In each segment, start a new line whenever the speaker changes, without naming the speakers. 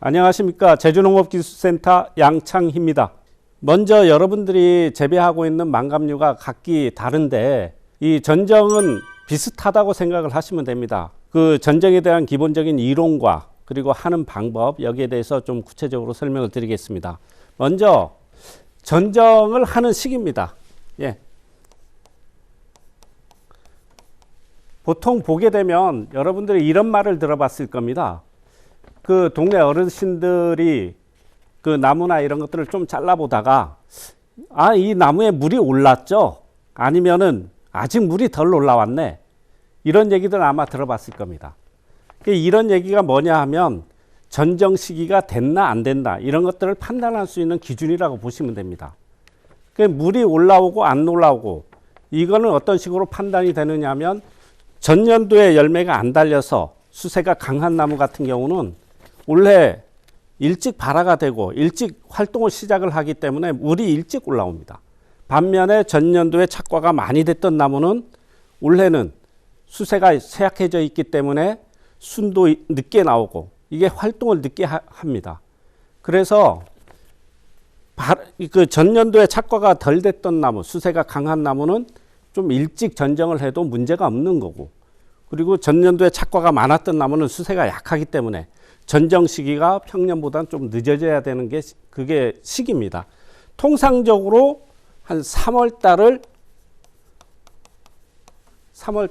안녕하십니까. 제주농업기술센터 양창희입니다. 먼저 여러분들이 재배하고 있는 망감류가 각기 다른데 이 전정은 비슷하다고 생각을 하시면 됩니다. 그 전정에 대한 기본적인 이론과 그리고 하는 방법, 여기에 대해서 좀 구체적으로 설명을 드리겠습니다. 먼저 전정을 하는 시기입니다. 보통 보게 되면 여러분들이 이런 말을 들어봤을 겁니다. 그 동네 어르신들이 그 나무나 이런 것들을 좀 잘라보다가 이 나무에 물이 올랐죠? 아니면은 아직 물이 덜 올라왔네. 이런 얘기들 아마 들어봤을 겁니다. 이런 얘기가 뭐냐 하면 전정 시기가 됐나 안 된다 이런 것들을 판단할 수 있는 기준이라고 보시면 됩니다. 물이 올라오고 안 올라오고 이거는 어떤 식으로 판단이 되느냐 하면 전년도에 열매가 안 달려서 수세가 강한 나무 같은 경우는 원래 일찍 발화가 되고 일찍 활동을 시작을 하기 때문에 물이 일찍 올라옵니다. 반면에 전년도에 착과가 많이 됐던 나무는 올해는 수세가 쇠약해져 있기 때문에 순도 늦게 나오고 이게 활동을 늦게 합니다. 그래서 그 전년도에 착과가 덜 됐던 나무, 수세가 강한 나무는 좀 일찍 전정을 해도 문제가 없는 거고, 그리고 전년도에 착과가 많았던 나무는 수세가 약하기 때문에 전정 시기가 평년보다는 좀 늦어져야 되는 게 그게 시기입니다. 통상적으로 한 3월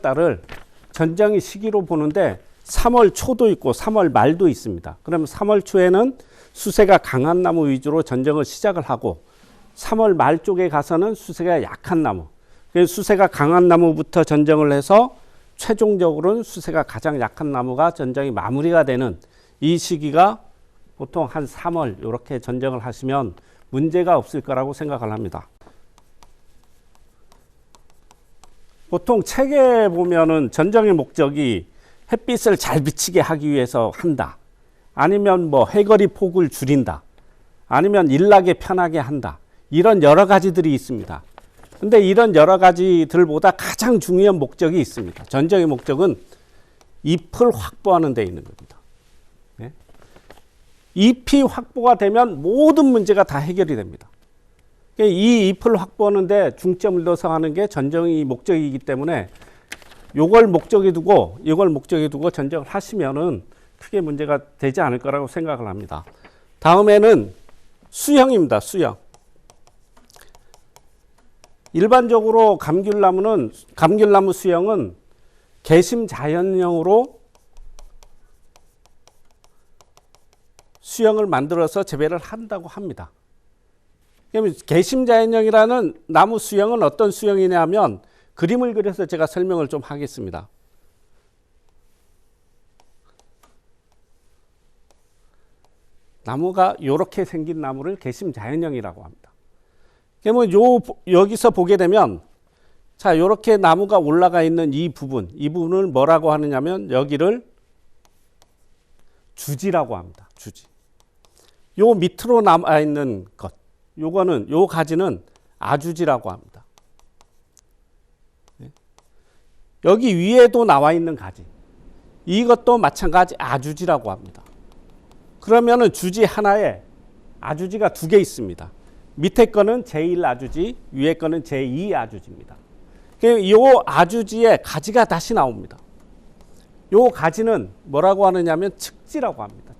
달을 전정의 시기로 보는데 3월 초도 있고 3월 말도 있습니다. 그러면 3월 초에는 수세가 강한 나무 위주로 전정을 시작을 하고 3월 말 쪽에 가서는 수세가 약한 나무, 수세가 강한 나무부터 전정을 해서 최종적으로는 수세가 가장 약한 나무가 전정이 마무리가 되는 이 시기가 보통 한 3월 이렇게 전정을 하시면 문제가 없을 거라고 생각을 합니다. 보통 책에 보면은 전정의 목적이 햇빛을 잘 비치게 하기 위해서 한다. 아니면 뭐 해거리 폭을 줄인다. 아니면 일나게 편하게 한다. 이런 여러 가지들이 있습니다. 근데 이런 여러 가지들보다 가장 중요한 목적이 있습니다. 전정의 목적은 잎을 확보하는 데 있는 겁니다. 잎이 확보가 되면 모든 문제가 다 해결이 됩니다. 이 잎을 확보하는 데 중점을 둬서 하는 게 전정의 목적이기 때문에 이걸 목적에 두고 전정을 하시면은 크게 문제가 되지 않을 거라고 생각을 합니다. 다음에는 수형입니다. 수형. 일반적으로 감귤나무 수형은 개심 자연형으로 수형을 만들어서 재배를 한다고 합니다. 그러면 개심 자연형이라는 나무 수형은 어떤 수형이냐면 그림을 그려서 제가 설명을 좀 하겠습니다. 나무가 이렇게 생긴 나무를 개심 자연형이라고 합니다. 그러면 여기서 보게 되면 자, 이렇게 나무가 올라가 있는 이 부분을 뭐라고 하느냐면 여기를 주지라고 합니다. 주지. 요 밑으로 남아 있는 것, 요 가지는 아주지라고 합니다. 여기 위에도 나와 있는 가지, 이것도 마찬가지 아주지라고 합니다. 그러면은 주지 하나에 아주지가 2개 있습니다. 밑에 거는 제1아주지, 위에 거는 제2아주지입니다. 이 아주지에 가지가 다시 나옵니다. 요 가지는 뭐라고 하느냐면 측지라고 합니다.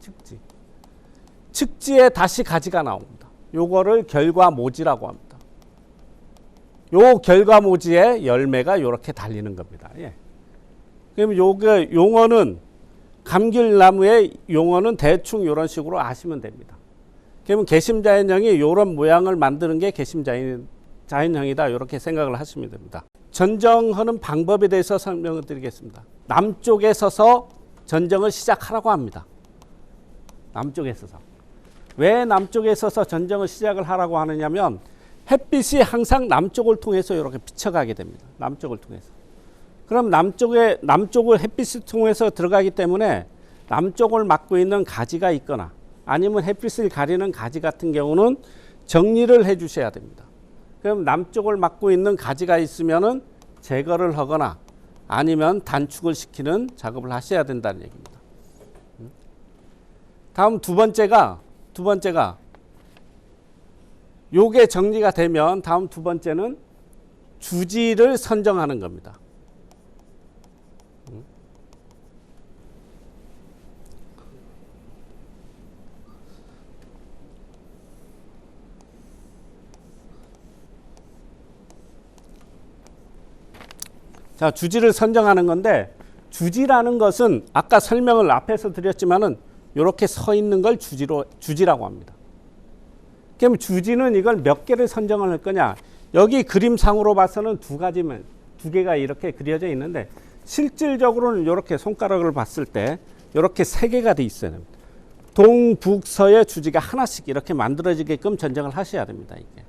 측지에 다시 가지가 나옵니다. 요거를 결과모지라고 합니다. 요 결과모지에 열매가 이렇게 달리는 겁니다. 그러면 요게 용어는 감귤나무의 용어는 대충 이런 식으로 아시면 됩니다. 그러면 개심자연형이 이런 모양을 만드는 게 개심자연형이다 이렇게 생각을 하시면 됩니다. 전정하는 방법에 대해서 설명을 드리겠습니다. 남쪽에 서서 전정을 시작하라고 합니다. 남쪽에 서서. 왜 남쪽에 서서 전정을 시작을 하라고 하느냐면 햇빛이 항상 남쪽을 통해서 이렇게 비쳐가게 됩니다. 남쪽을 통해서. 그럼 남쪽을 햇빛을 통해서 들어가기 때문에 남쪽을 막고 있는 가지가 있거나 아니면 햇빛을 가리는 가지 같은 경우는 정리를 해 주셔야 됩니다. 그럼 남쪽을 막고 있는 가지가 있으면은 제거를 하거나 아니면 단축을 시키는 작업을 하셔야 된다는 얘기입니다. 다음 두 번째가 요게 정리가 되면 다음 두 번째는 주지를 선정하는 겁니다. 자, 주지를 선정하는 건데, 주지라는 것은 아까 설명을 앞에서 드렸지만은 이렇게 서 있는 걸 주지라고 합니다. 그럼 주지는 이걸 몇 개를 선정을 할 거냐? 여기 그림상으로 봐서는 두 개가 이렇게 그려져 있는데, 실질적으로는 이렇게 손가락을 봤을 때 이렇게 세 개가 돼 있어야 됩니다. 동북서의 주지가 하나씩 이렇게 만들어지게끔 전정을 하셔야 됩니다. 이게.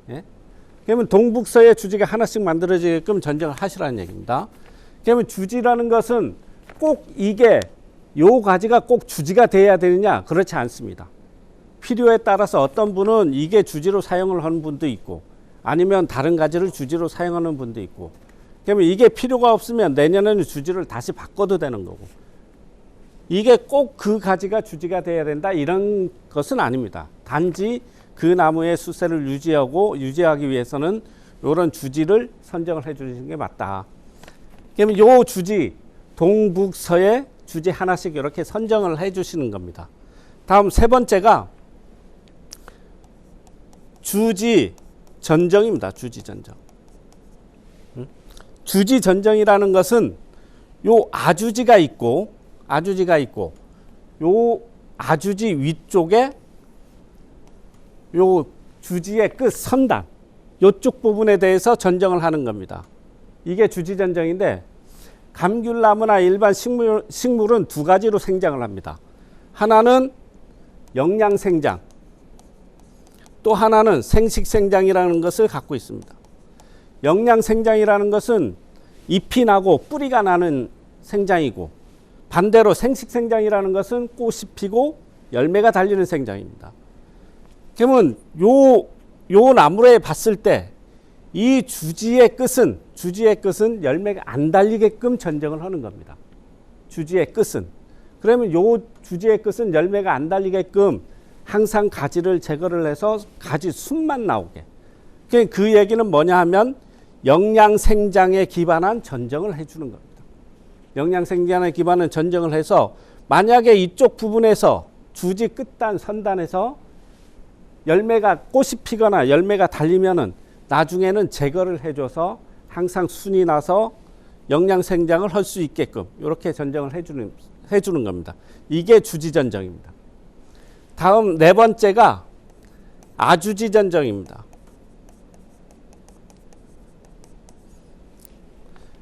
예? 그러면 동북서의 주지가 하나씩 만들어지게끔 전정을 하시라는 얘기입니다. 그러면 주지라는 것은 꼭 이게 요 가지가 꼭 주지가 돼야 되느냐? 그렇지 않습니다. 필요에 따라서 어떤 분은 이게 주지로 사용을 하는 분도 있고, 아니면 다른 가지를 주지로 사용하는 분도 있고, 그러면 이게 필요가 없으면 내년에는 주지를 다시 바꿔도 되는 거고, 이게 꼭 그 가지가 주지가 돼야 된다 이런 것은 아닙니다. 단지 그 나무의 수세를 유지하기 위해서는 이런 주지를 선정을 해 주시는 게 맞다. 그러면 요 주지, 동북서의 주지 하나씩 이렇게 선정을 해 주시는 겁니다. 다음 세 번째가 주지 전정입니다. 주지 전정. 주지 전정이라는 것은 요 아주지가 있고 요 아주지 위쪽에 요 주지의 끝 선단 요쪽 부분에 대해서 전정을 하는 겁니다. 이게 주지 전정인데, 감귤나무나 일반 식물은 두 가지로 생장을 합니다. 하나는 영양생장, 또 하나는 생식생장이라는 것을 갖고 있습니다. 영양생장이라는 것은 잎이 나고 뿌리가 나는 생장이고, 반대로 생식생장이라는 것은 꽃이 피고 열매가 달리는 생장입니다. 그러면 요 나무에 봤을 때 이 주지의 끝은 열매가 안 달리게끔 전정을 하는 겁니다. 주지의 끝은. 그러면 요 주지의 끝은 열매가 안 달리게끔 항상 가지를 제거를 해서 가지 순만 나오게. 그 얘기는 뭐냐 하면 영양생장에 기반한 전정을 해주는 겁니다. 영양생장에 기반한 전정을 해서 만약에 이쪽 부분에서 주지 끝단 선단에서 꽃이 피거나 열매가 달리면은 나중에는 제거를 해줘서 항상 순이 나서 영양생장을 할 수 있게끔 이렇게 전정을 해주는 겁니다. 이게 주지전정입니다. 다음 네 번째가 아주지전정입니다.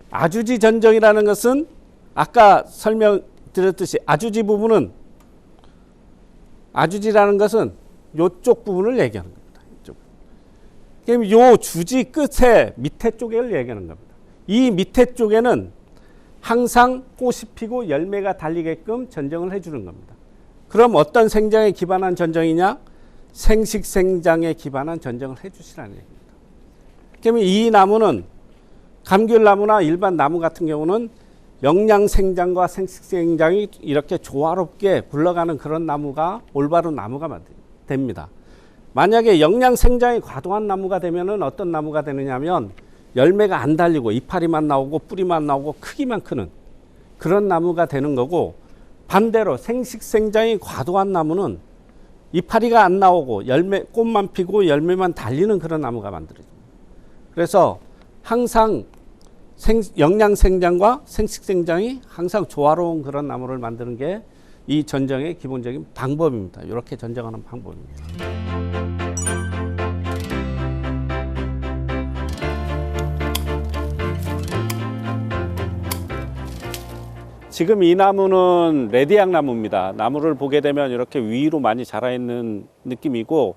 아주지전정이라는 것은 아까 설명드렸듯이 아주지 부분은, 아주지라는 것은 이쪽 부분을 얘기하는 겁니다. 이쪽. 그럼 요 주지 끝에 밑에 쪽을 얘기하는 겁니다. 이 밑에 쪽에는 항상 꽃이 피고 열매가 달리게끔 전정을 해주는 겁니다. 그럼 어떤 생장에 기반한 전정이냐? 생식생장에 기반한 전정을 해주시라는 얘기입니다. 그러면 이 나무는 감귤나무나 일반 나무 같은 경우는 영양생장과 생식생장이 이렇게 조화롭게 굴러가는 그런 나무가 올바른 나무가 됩니다. 만약에 영양생장이 과도한 나무가 되면은 어떤 나무가 되느냐 하면 열매가 안 달리고 이파리만 나오고 뿌리만 나오고 크기만 크는 그런 나무가 되는 거고, 반대로 생식생장이 과도한 나무는 이파리가 안 나오고 꽃만 피고 열매만 달리는 그런 나무가 만들어집니다. 그래서 항상 영양생장과 생식생장이 항상 조화로운 그런 나무를 만드는 게 이 전정의 기본적인 방법입니다. 이렇게 전정하는 방법입니다. 지금 이 나무는 레디악 나무입니다. 나무를 보게 되면 이렇게 위로 많이 자라 있는 느낌이고,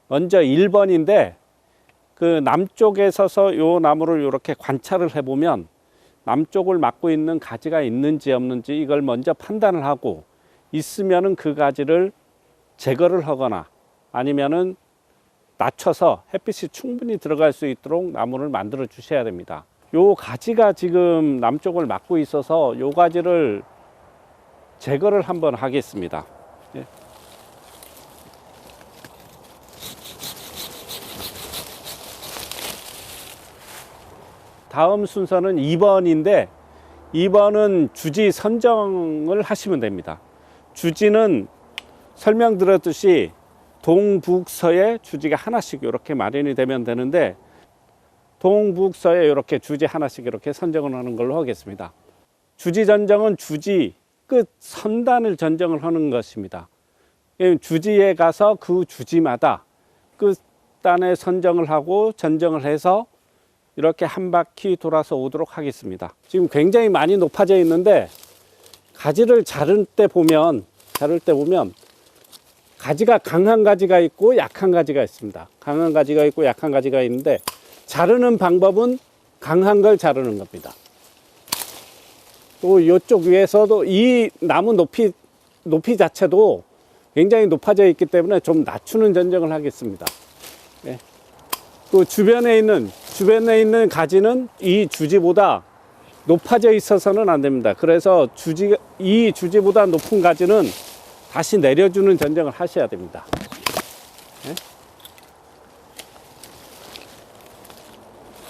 먼저 1번인데 그 남쪽에 서서 이 나무를 이렇게 관찰을 해보면 남쪽을 막고 있는 가지가 있는지 없는지 이걸 먼저 판단을 하고, 있으면은 그 가지를 제거를 하거나 아니면은 낮춰서 햇빛이 충분히 들어갈 수 있도록 나무를 만들어 주셔야 됩니다. 요 가지가 지금 남쪽을 막고 있어서 요 가지를 제거를 한번 하겠습니다. 예. 다음 순서는 2번인데 2번은 주지 선정을 하시면 됩니다. 주지는 설명드렸듯이 동북서에 주지가 하나씩 이렇게 마련이 되면 되는데 동북서에 이렇게 주지 하나씩 이렇게 선정을 하는 걸로 하겠습니다. 주지 전정은 주지 끝 선단을 전정을 하는 것입니다. 주지에 가서 그 주지마다 끝단에 선정을 하고 전정을 해서 이렇게 한 바퀴 돌아서 오도록 하겠습니다. 지금 굉장히 많이 높아져 있는데 가지를 자를 때 보면 가지가 강한 가지가 있고 약한 가지가 있습니다. 강한 가지가 있고 약한 가지가 있는데 자르는 방법은 강한 걸 자르는 겁니다. 또 이쪽 위에서도 이 나무 높이 자체도 굉장히 높아져 있기 때문에 좀 낮추는 전정을 하겠습니다. 네. 그 주변에 있는 가지는 이 주지보다 높아져 있어서는 안 됩니다. 그래서 이 주지보다 높은 가지는 다시 내려주는 전정을 하셔야 됩니다. 네.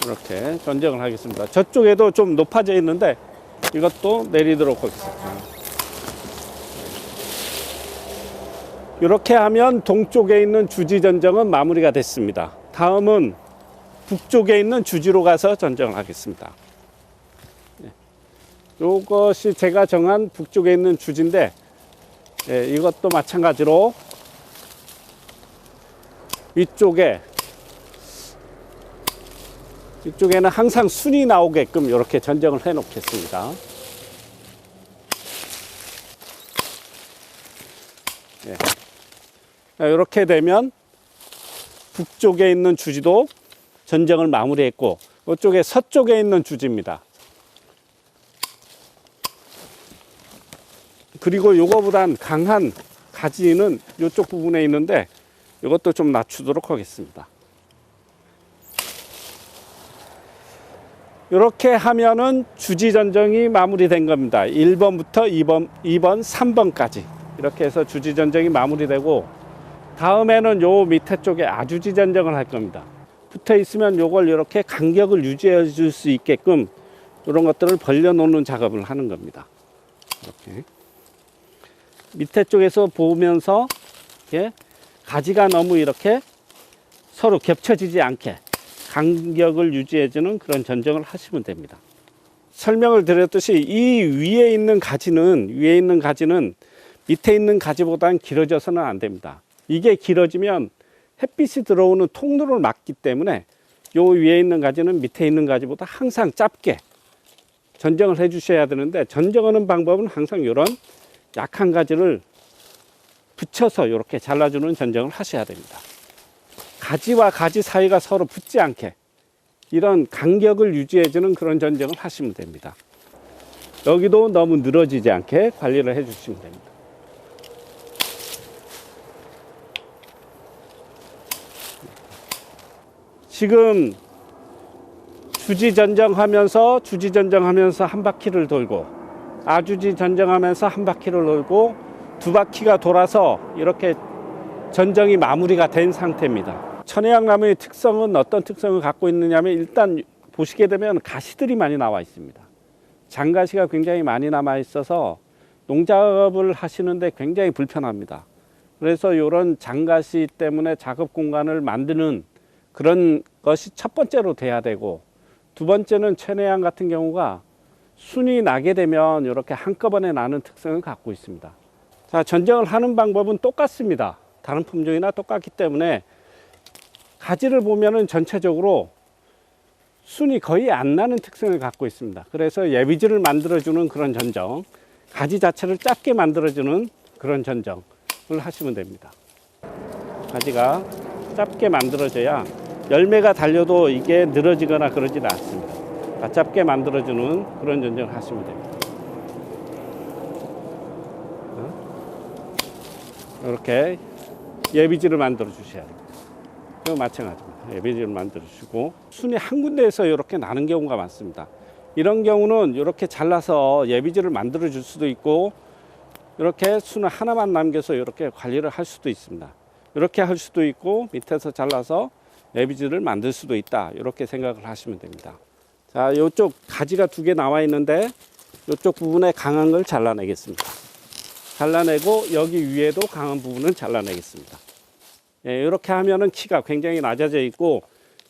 이렇게 전정을 하겠습니다. 저쪽에도 좀 높아져 있는데 이것도 내리도록 하겠습니다. 이렇게 하면 동쪽에 있는 주지 전정은 마무리가 됐습니다. 다음은 북쪽에 있는 주지로 가서 전정을 하겠습니다. 이것이 제가 정한 북쪽에 있는 주지인데 이것도 마찬가지로 이쪽에는 항상 순이 나오게끔 이렇게 전정을 해 놓겠습니다. 이렇게 되면 북쪽에 있는 주지도 전정을 마무리했고 이쪽에 서쪽에 있는 주지입니다. 그리고 이거보단 강한 가지는 이쪽 부분에 있는데 이것도 좀 낮추도록 하겠습니다. 이렇게 하면은 주지 전정이 마무리된 겁니다. 1번부터 2번, 3번까지 이렇게 해서 주지 전정이 마무리되고 다음에는 요 밑에 쪽에 아주지 전정을 할 겁니다. 붙어 있으면 요걸 이렇게 간격을 유지해 줄 수 있게끔 이런 것들을 벌려 놓는 작업을 하는 겁니다. 이렇게 밑에 쪽에서 보면서 이렇게 가지가 너무 이렇게 서로 겹쳐지지 않게 간격을 유지해주는 그런 전정을 하시면 됩니다. 설명을 드렸듯이 이 위에 있는 가지는 밑에 있는 가지보다는 길어져서는 안 됩니다. 이게 길어지면 햇빛이 들어오는 통로를 막기 때문에 요 위에 있는 가지는 밑에 있는 가지보다 항상 짧게 전정을 해 주셔야 되는데 전정하는 방법은 항상 이런 약한 가지를 붙여서 이렇게 잘라주는 전정을 하셔야 됩니다. 가지와 가지 사이가 서로 붙지 않게 이런 간격을 유지해주는 그런 전정을 하시면 됩니다. 여기도 너무 늘어지지 않게 관리를 해 주시면 됩니다. 지금 주지 전정하면서 한 바퀴를 돌고 아주지 전정하면서 한 바퀴를 돌고 두 바퀴가 돌아서 이렇게 전정이 마무리가 된 상태입니다. 천혜향나무의 특성은 어떤 특성을 갖고 있느냐면 일단 보시게 되면 가시들이 많이 나와 있습니다. 장가시가 굉장히 많이 남아 있어서 농작업을 하시는데 굉장히 불편합니다. 그래서 이런 장가시 때문에 작업 공간을 만드는 그런 것이 첫 번째로 돼야 되고 두 번째는 천혜향 같은 경우가 순이 나게 되면 이렇게 한꺼번에 나는 특성을 갖고 있습니다. 자, 전정을 하는 방법은 똑같습니다. 다른 품종이나 똑같기 때문에 가지를 보면은 전체적으로 순이 거의 안 나는 특성을 갖고 있습니다. 그래서 예비지를 만들어주는 그런 전정, 가지 자체를 짧게 만들어주는 그런 전정을 하시면 됩니다. 가지가 짧게 만들어져야 열매가 달려도 이게 늘어지거나 그러지는 않습니다. 짧게 만들어주는 그런 전정을 하시면 됩니다. 이렇게 예비지를 만들어 주셔야 됩니다. 이거 마찬가지입니다. 예비지를 만들어 주시고 순이 한 군데에서 이렇게 나는 경우가 많습니다. 이런 경우는 이렇게 잘라서 예비지를 만들어 줄 수도 있고 이렇게 순을 하나만 남겨서 이렇게 관리를 할 수도 있습니다. 이렇게 할 수도 있고 밑에서 잘라서 예비지를 만들 수도 있다. 이렇게 생각을 하시면 됩니다. 자, 이쪽 가지가 2개 나와 있는데 이쪽 부분에 강한 걸 잘라내겠습니다. 잘라내고 여기 위에도 강한 부분은 잘라내겠습니다. 예, 이렇게 하면은 키가 굉장히 낮아져 있고,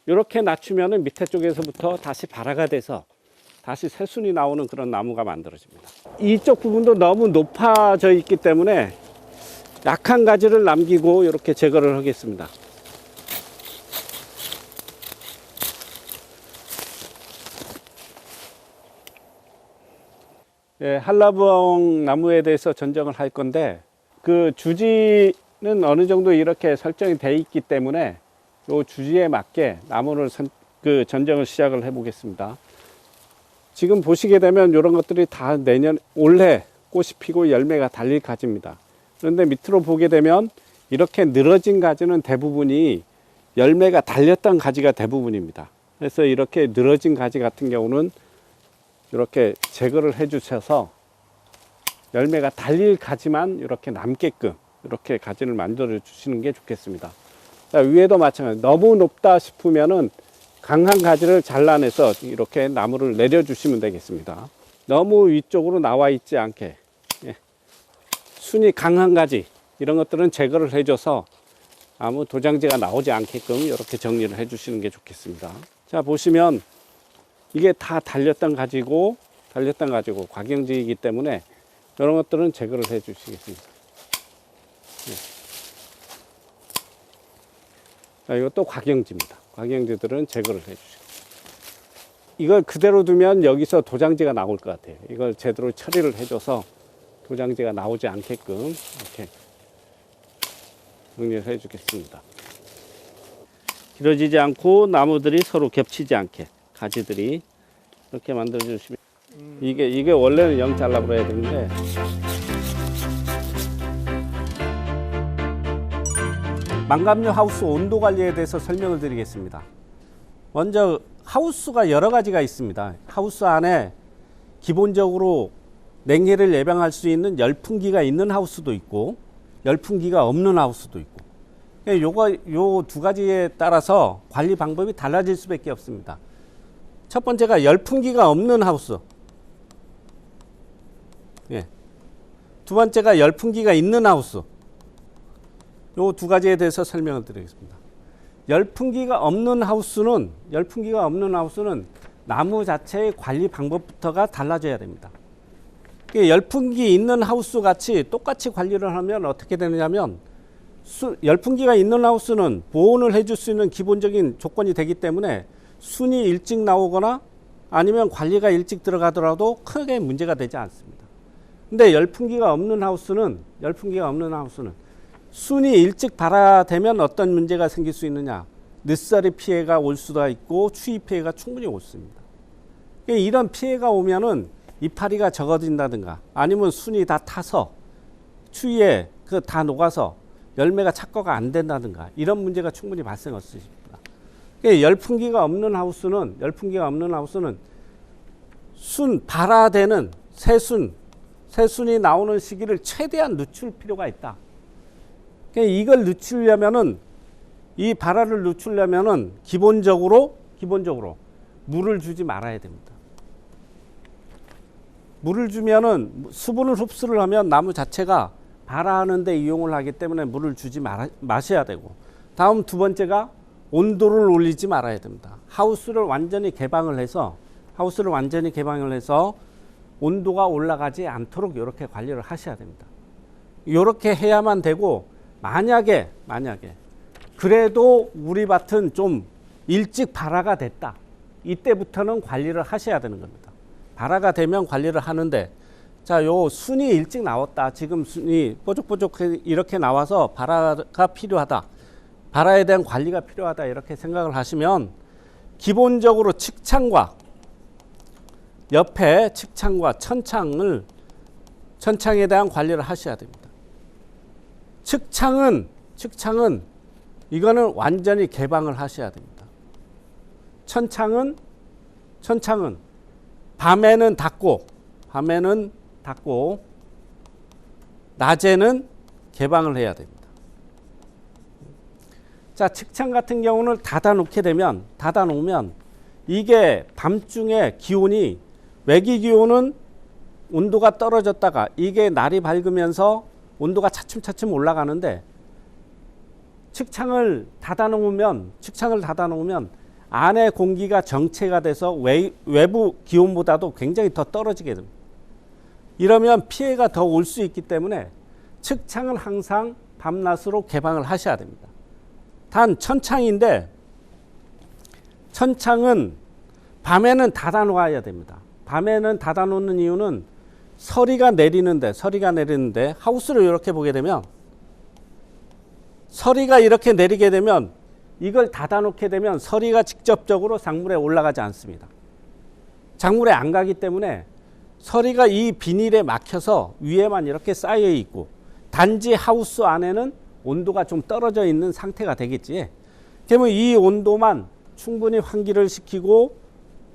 이렇게 낮추면은 밑에 쪽에서부터 다시 발화가 돼서 다시 새순이 나오는 그런 나무가 만들어집니다. 이쪽 부분도 너무 높아져 있기 때문에 약한 가지를 남기고 이렇게 제거를 하겠습니다. 예, 한라봉 나무에 대해서 전정을 할 건데, 그 주지는 어느 정도 이렇게 설정이 돼 있기 때문에 이 주지에 맞게 나무를 전정을 시작을 해 보겠습니다. 지금 보시게 되면 이런 것들이 다 올해 꽃이 피고 열매가 달릴 가지입니다. 그런데 밑으로 보게 되면 이렇게 늘어진 가지는 대부분이 열매가 달렸던 가지가 대부분입니다. 그래서 이렇게 늘어진 가지 같은 경우는 이렇게 제거를 해 주셔서 열매가 달릴 가지만 이렇게 남게끔 이렇게 가지를 만들어 주시는 게 좋겠습니다. 자, 위에도 마찬가지. 너무 높다 싶으면은 강한 가지를 잘라내서 이렇게 나무를 내려 주시면 되겠습니다. 너무 위쪽으로 나와 있지 않게, 예, 순이 강한 가지 이런 것들은 제거를 해줘서 아무 도장지가 나오지 않게끔 이렇게 정리를 해 주시는 게 좋겠습니다. 자, 보시면 이게 다 달렸던 가지고 과경지이기 때문에 이런 것들은 제거를 해 주시겠습니다. 예. 자, 이것도 과경지입니다. 과경지들은 제거를 해 주시고, 이걸 그대로 두면 여기서 도장지가 나올 것 같아요. 이걸 제대로 처리를 해줘서 도장지가 나오지 않게끔 이렇게 정리를 해 주겠습니다. 길어지지 않고 나무들이 서로 겹치지 않게 가지들이 이렇게 만들어 주시면, 이게 원래는 0 잘라버려야 되는데, 망감류 하우스 온도 관리에 대해서 설명을 드리겠습니다. 먼저 하우스가 여러 가지가 있습니다. 하우스 안에 기본적으로 냉해를 예방할 수 있는 열풍기가 있는 하우스도 있고 열풍기가 없는 하우스도 있고, 요 두 가지에 따라서 관리 방법이 달라질 수밖에 없습니다. 첫 번째가 열풍기가 없는 하우스, 예. 두 번째가 열풍기가 있는 하우스. 요 두 가지에 대해서 설명을 드리겠습니다. 열풍기가 없는 하우스는 나무 자체의 관리 방법부터가 달라져야 됩니다. 열풍기 있는 하우스 같이 똑같이 관리를 하면 어떻게 되느냐면, 열풍기가 있는 하우스는 보온을 해줄 수 있는 기본적인 조건이 되기 때문에 순이 일찍 나오거나 아니면 관리가 일찍 들어가더라도 크게 문제가 되지 않습니다. 근데 열풍기가 없는 하우스는 순이 일찍 발화되면 어떤 문제가 생길 수 있느냐, 늦사리 피해가 올 수도 있고 추위 피해가 충분히 올 습니다. 이런 피해가 오면은 이파리가 적어진다든가 아니면 순이 다 타서 추위에 다 녹아서 열매가 착과가 안 된다든가 이런 문제가 충분히 발생할 수 있습니다. 열풍기가 없는 하우스는 발화되는 새순이 나오는 시기를 최대한 늦출 필요가 있다. 이걸 늦추려면은, 이 발화를 늦추려면은 기본적으로 물을 주지 말아야 됩니다. 물을 주면은 수분을 흡수를 하면 나무 자체가 발화하는 데 이용을 하기 때문에 물을 주지 마셔야 되고, 다음 두 번째가 온도를 올리지 말아야 됩니다. 하우스를 완전히 개방을 해서 온도가 올라가지 않도록 이렇게 관리를 하셔야 됩니다. 이렇게 해야만 되고, 만약에 그래도 우리 밭은 좀 일찍 발화가 됐다, 이때부터는 관리를 하셔야 되는 겁니다. 발화가 되면 관리를 하는데, 자, 요 순이 일찍 나왔다, 지금 순이 뽀족뽀족 이렇게 나와서 발화가 필요하다, 발화에 대한 관리가 필요하다, 이렇게 생각을 하시면 기본적으로 옆에 측창과 천창에 대한 관리를 하셔야 됩니다. 측창은 이거는 완전히 개방을 하셔야 됩니다. 천창은 밤에는 닫고 낮에는 개방을 해야 됩니다. 자, 측창 같은 경우는 닫아놓으면 이게 밤중에 기온이 외기 기온은 온도가 떨어졌다가 이게 날이 밝으면서 온도가 차츰차츰 올라가는데 측창을 닫아 놓으면 안에 공기가 정체가 돼서 외부 기온보다도 굉장히 더 떨어지게 됩니다. 이러면 피해가 더 올 수 있기 때문에 측창을 항상 밤낮으로 개방을 하셔야 됩니다. 단 천창인데 천창은 밤에는 닫아 놓아야 됩니다. 밤에는 닫아 놓는 이유는 서리가 내리는데 하우스를 이렇게 보게 되면 서리가 이렇게 내리게 되면 이걸 닫아 놓게 되면 서리가 직접적으로 작물에 올라가지 않습니다. 작물에 안 가기 때문에 서리가 이 비닐에 막혀서 위에만 이렇게 쌓여 있고 단지 하우스 안에는 온도가 좀 떨어져 있는 상태가 되겠지. 그러면 이 온도만 충분히 환기를 시키고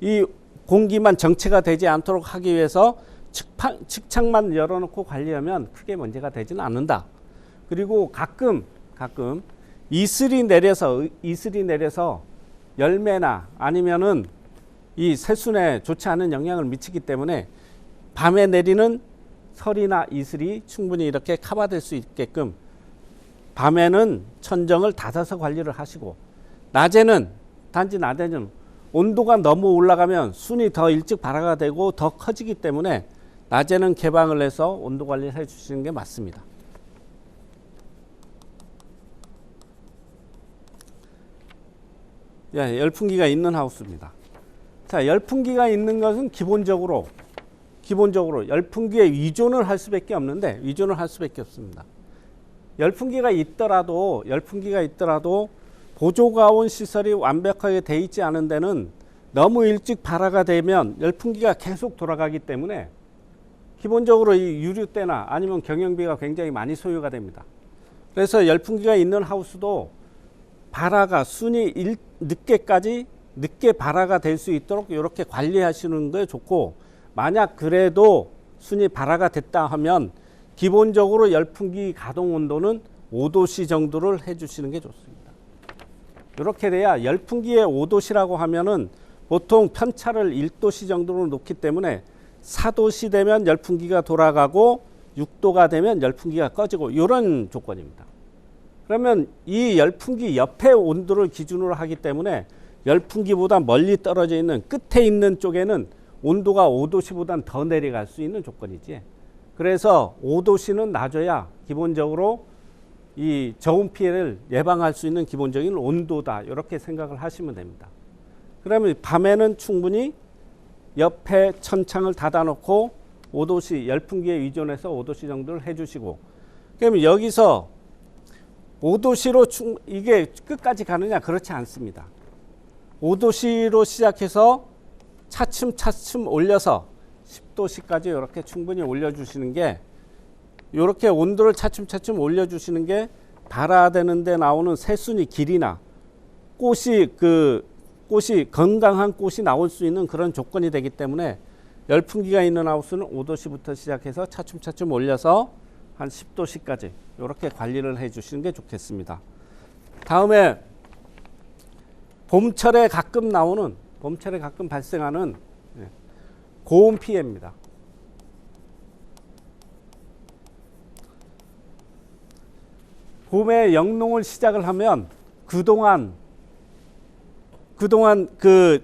이 공기만 정체가 되지 않도록 하기 위해서 측창만 열어놓고 관리하면 크게 문제가 되지는 않는다. 그리고 가끔 이슬이 내려서 열매나 아니면은 이 새순에 좋지 않은 영향을 미치기 때문에 밤에 내리는 설이나 이슬이 충분히 이렇게 커버될 수 있게끔 밤에는 천정을 닫아서 관리를 하시고 낮에는 온도가 너무 올라가면 순이 더 일찍 발화가 되고 더 커지기 때문에 낮에는 개방을 해서 온도 관리를 해 주시는 게 맞습니다. 열풍기가 있는 하우스입니다. 자, 열풍기가 있는 것은 기본적으로 열풍기에 의존을 할 수밖에 없습니다. 열풍기가 있더라도 보조가온 시설이 완벽하게 돼 있지 않은 데는 너무 일찍 발화가 되면 열풍기가 계속 돌아가기 때문에 기본적으로 이 유류대나 아니면 경영비가 굉장히 많이 소요가 됩니다. 그래서 열풍기가 있는 하우스도 발화가 순이 늦게 발화가 될 수 있도록 이렇게 관리하시는 게 좋고, 만약 그래도 순이 발화가 됐다 하면 기본적으로 열풍기 가동 온도는 5도씨 정도를 해주시는 게 좋습니다. 이렇게 돼야 열풍기의 5도씨라고 하면은 보통 편차를 1도씨 정도로 놓기 때문에 4도씨 되면 열풍기가 돌아가고 6도가 되면 열풍기가 꺼지고 이런 조건입니다. 그러면 이 열풍기 옆에 온도를 기준으로 하기 때문에 열풍기보다 멀리 떨어져 있는 끝에 있는 쪽에는 온도가 5도씨보다는 더 내려갈 수 있는 조건이지. 그래서 5도씨는 놔줘야 기본적으로 이 저온 피해를 예방할 수 있는 기본적인 온도다, 이렇게 생각을 하시면 됩니다. 그러면 밤에는 충분히 옆에 천창을 닫아 놓고 5도씨 열풍기에 의존해서 5도씨 정도를 해주시고, 그러면 여기서 5도씨로 이게 끝까지 가느냐? 그렇지 않습니다. 5도씨로 시작해서 차츰차츰 올려서 10도씨까지 이렇게 충분히 올려주시는 게, 이렇게 온도를 차츰차츰 올려주시는 게 발화되는 데 나오는 새순이 길이나 꽃이 건강한 꽃이 나올 수 있는 그런 조건이 되기 때문에 열풍기가 있는 하우스는 5도씨부터 시작해서 차츰차츰 올려서 한 10도씨까지 이렇게 관리를 해 주시는 게 좋겠습니다. 다음에 봄철에 가끔 발생하는 고온 피해입니다. 봄에 영농을 시작을 하면 그동안 그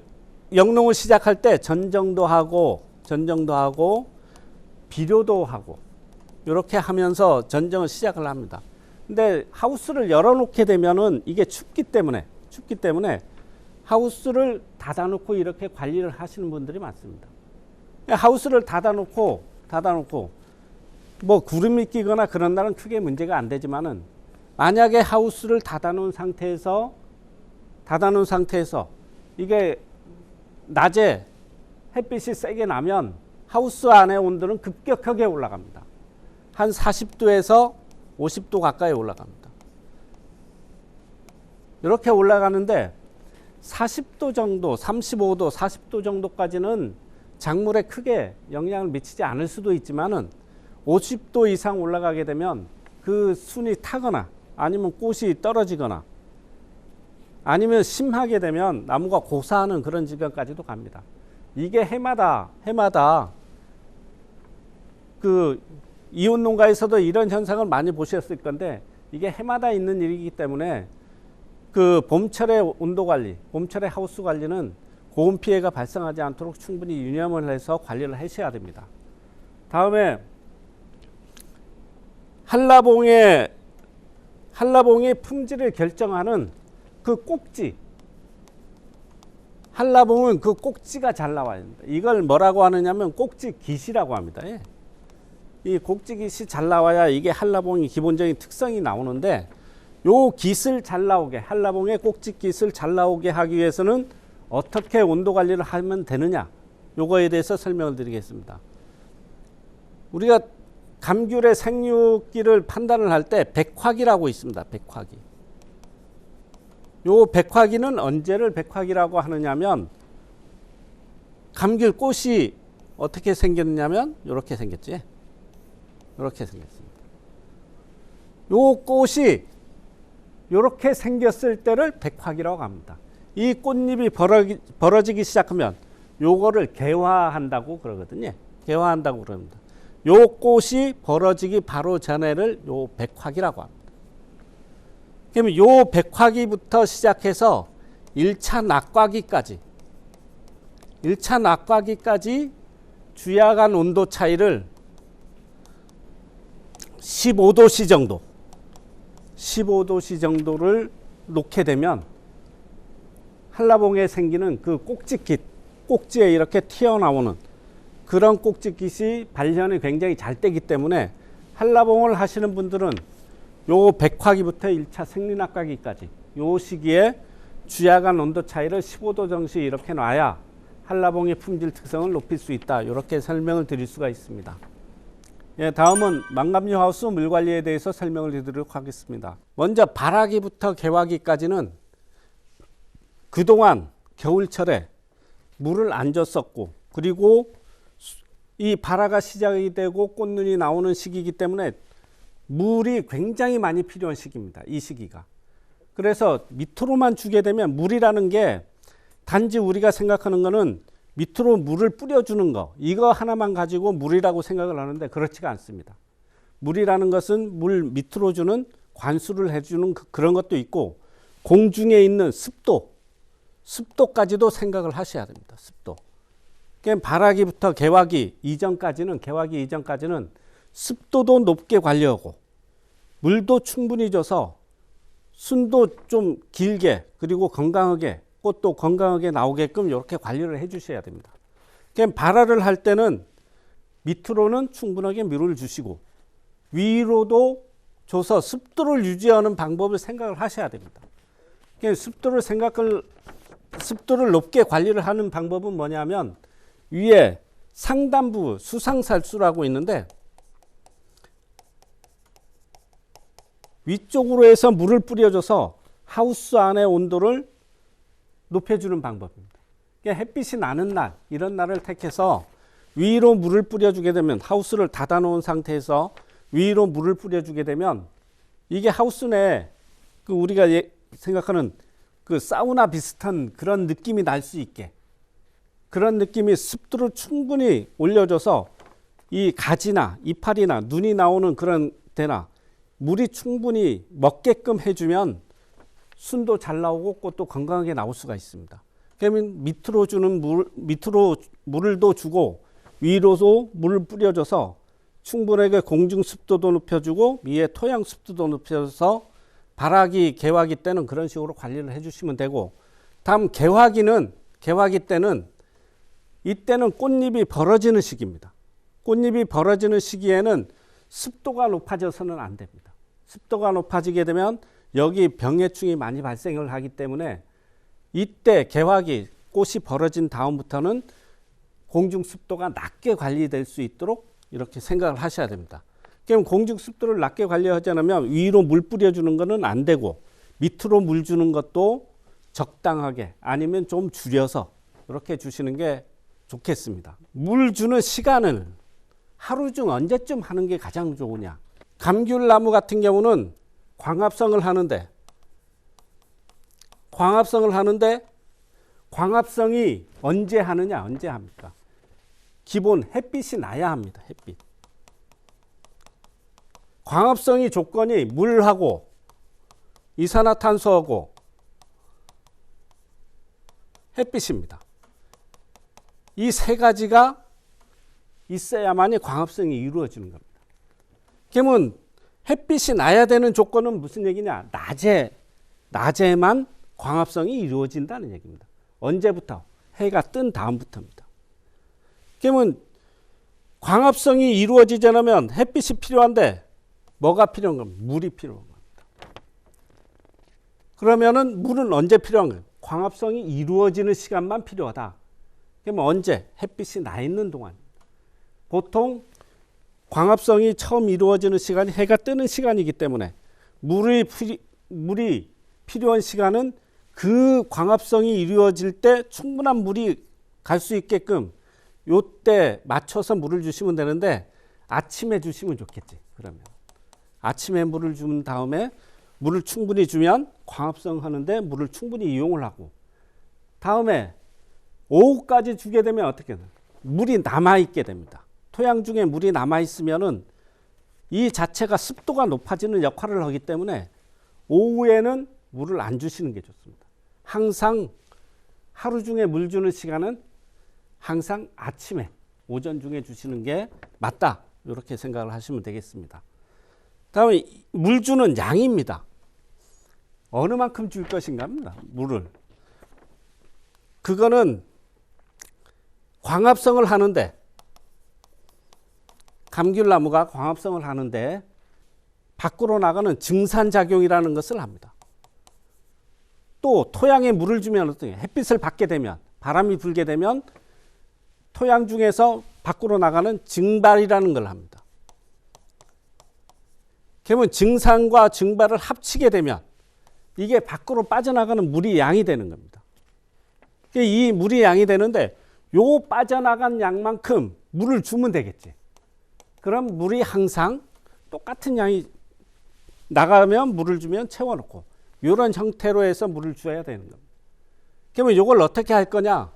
영농을 시작할 때 전정도 하고 비료도 하고 이렇게 하면서 전정을 시작을 합니다. 근데 하우스를 열어놓게 되면은 이게 춥기 때문에 하우스를 닫아놓고 이렇게 관리를 하시는 분들이 많습니다. 하우스를 닫아놓고 뭐 구름이 끼거나 그런 날은 크게 문제가 안 되지만은, 만약에 하우스를 닫아놓은 상태에서 이게 낮에 햇빛이 세게 나면 하우스 안의 온도는 급격하게 올라갑니다. 한 40도에서 50도 가까이 올라갑니다. 이렇게 올라가는데 40도 정도, 35도, 40도 정도까지는 작물에 크게 영향을 미치지 않을 수도 있지만은 50도 이상 올라가게 되면 그 순이 타거나 아니면 꽃이 떨어지거나 아니면 심하게 되면 나무가 고사하는 그런 지경까지도 갑니다. 이게 해마다 그 이온 농가에서도 이런 현상을 많이 보셨을 건데 이게 해마다 있는 일이기 때문에 그 봄철의 온도 관리, 봄철의 하우스 관리는 고온 피해가 발생하지 않도록 충분히 유념을 해서 관리를 하셔야 됩니다. 다음에 한라봉의 품질을 결정하는 그 꼭지, 한라봉은 그 꼭지가 잘 나와야 됩니다. 이걸 뭐라고 하느냐면 꼭지 깃이라고 합니다. 예. 이 꼭지 깃이 잘 나와야 이게 한라봉의 기본적인 특성이 나오는데, 요 깃을 잘 나오게, 한라봉의 꼭지 깃을 잘 나오게 하기 위해서는 어떻게 온도 관리를 하면 되느냐, 요거에 대해서 설명을 드리겠습니다. 우리가 감귤의 생육기를 판단을 할 때 백화기라고 있습니다. 백화기. 요 백화기는 언제를 백화기라고 하느냐면, 감귤 꽃이 어떻게 생겼냐면 이렇게 생겼지. 이렇게 생겼습니다. 요 꽃이 이렇게 생겼을 때를 백화기라고 합니다. 이 꽃잎이 벌어지기 시작하면 요거를 개화한다고 그러거든요. 개화한다고 그럽니다. 요 꽃이 벌어지기 바로 전에를 요 백화기라고 합니다. 그러면 요 백화기부터 시작해서 1차 낙과기까지 주야간 온도 차이를 15도씨 정도, 15도씨 정도를 놓게 되면 한라봉에 생기는 그 꼭지깃, 꼭지에 이렇게 튀어나오는 그런 꼭지깃이 발현이 굉장히 잘 되기 때문에 한라봉을 하시는 분들은 요 백화기부터 1차 생리낙과기까지 요 시기에 주야간 온도 차이를 15도 정도 이렇게 놔야 한라봉의 품질 특성을 높일 수 있다. 이렇게 설명을 드릴 수가 있습니다. 예, 다음은 망감류 하우스 물 관리에 대해서 설명을 드리도록 하겠습니다. 먼저 발화기부터 개화기까지는 그동안 겨울철에 물을 안 줬었고, 그리고 이 발화가 시작이 되고 꽃눈이 나오는 시기이기 때문에 물이 굉장히 많이 필요한 시기입니다. 이 시기가. 그래서 밑으로만 주게 되면, 물이라는 게 단지 우리가 생각하는 거는 밑으로 물을 뿌려주는 거, 이거 하나만 가지고 물이라고 생각을 하는데 그렇지가 않습니다. 물이라는 것은 물 밑으로 주는, 관수를 해주는 그런 것도 있고, 공중에 있는 습도까지도 생각을 하셔야 됩니다. 습도. 그러니까 발화기부터 개화기 이전까지는 습도도 높게 관리하고 물도 충분히 줘서 순도 좀 길게, 그리고 건강하게, 꽃도 건강하게 나오게끔 이렇게 관리를 해 주셔야 됩니다. 그럼 발화를 할 때는 밑으로는 충분하게 물을 주시고 위로도 줘서 습도를 유지하는 방법을 생각을 하셔야 됩니다. 습도를 높게 관리를 하는 방법은 뭐냐면, 위에 상단부 수상살수라고 있는데 위쪽으로 해서 물을 뿌려줘서 하우스 안의 온도를 높여주는 방법입니다. 그러니까 햇빛이 나는 날, 이런 날을 택해서 위로 물을 뿌려주게 되면, 하우스를 닫아놓은 상태에서 위로 물을 뿌려주게 되면 이게 하우스 내에 그 우리가 생각하는 그 사우나 비슷한 그런 느낌이 날 수 있게, 그런 느낌이 습도를 충분히 올려줘서 이 가지나 이파리나 눈이 나오는 그런 데나 물이 충분히 먹게끔 해주면 순도 잘 나오고 꽃도 건강하게 나올 수가 있습니다. 그러면 밑으로 물을 더 주고 위로도 물을 뿌려줘서 충분하게 공중 습도도 높여주고 위에 토양 습도도 높여서 발화기, 개화기 때는 그런 식으로 관리를 해주시면 되고, 다음 개화기 때는 이때는 꽃잎이 벌어지는 시기입니다. 꽃잎이 벌어지는 시기에는 습도가 높아져서는 안 됩니다. 습도가 높아지게 되면 여기 병해충이 많이 발생을 하기 때문에 이때 개화기, 꽃이 벌어진 다음부터는 공중 습도가 낮게 관리될 수 있도록 이렇게 생각을 하셔야 됩니다. 그럼 공중 습도를 낮게 관리하지 않으면 위로 물 뿌려주는 것은 안 되고, 밑으로 물 주는 것도 적당하게, 아니면 좀 줄여서 이렇게 주시는 게 좋겠습니다. 물 주는 시간을 하루 중 언제쯤 하는 게 가장 좋으냐. 감귤나무 같은 경우는 광합성을 하는데 광합성을 하는데 광합성이 언제 하느냐? 언제 합니까? 기본 햇빛이 나야 합니다. 햇빛. 광합성이 조건이 물하고 이산화탄소하고 햇빛입니다. 이 세 가지가 있어야만이 광합성이 이루어지는 겁니다. 그러면 햇빛이 나야 되는 조건은 무슨 얘기냐? 낮에만 광합성이 이루어진다는 얘기입니다. 언제부터? 해가 뜬 다음부터입니다. 그러면 광합성이 이루어지지 않으면 햇빛이 필요한데 뭐가 필요한 겁니까? 물이 필요한 겁니다. 그러면은 물은 언제 필요한 거예요? 광합성이 이루어지는 시간만 필요하다. 그러면 언제? 햇빛이 나 있는 동안입니다. 보통 광합성이 처음 이루어지는 시간이 해가 뜨는 시간이기 때문에 물이 필요한 시간은 그 광합성이 이루어질 때 충분한 물이 갈 수 있게끔 요때 맞춰서 물을 주시면 되는데 아침에 주시면 좋겠지. 그러면 아침에 물을 준 다음에 물을 충분히 주면 광합성 하는데 물을 충분히 이용을 하고 다음에 오후까지 주게 되면 어떻게 돼요? 물이 남아있게 됩니다. 토양 중에 물이 남아있으면은 이 자체가 습도가 높아지는 역할을 하기 때문에 오후에는 물을 안 주시는 게 좋습니다. 항상 하루 중에 물 주는 시간은 항상 아침에 오전 중에 주시는 게 맞다. 이렇게 생각을 하시면 되겠습니다. 다음에 물 주는 양입니다. 어느 만큼 줄 것인가입니다. 물을. 그거는 광합성을 하는데 감귤나무가 광합성을 하는데 밖으로 나가는 증산작용이라는 것을 합니다. 또 토양에 물을 주면 어떻게 햇빛을 받게 되면 바람이 불게 되면 토양 중에서 밖으로 나가는 증발이라는 걸 합니다. 그러면 증산과 증발을 합치게 되면 이게 밖으로 빠져나가는 물이 양이 되는 겁니다. 이 물이 양이 되는데 요 빠져나간 양만큼 물을 주면 되겠지. 그럼 물이 항상 똑같은 양이 나가면 물을 주면 채워놓고 이런 형태로 해서 물을 줘야 되는 겁니다. 그러면 이걸 어떻게 할 거냐?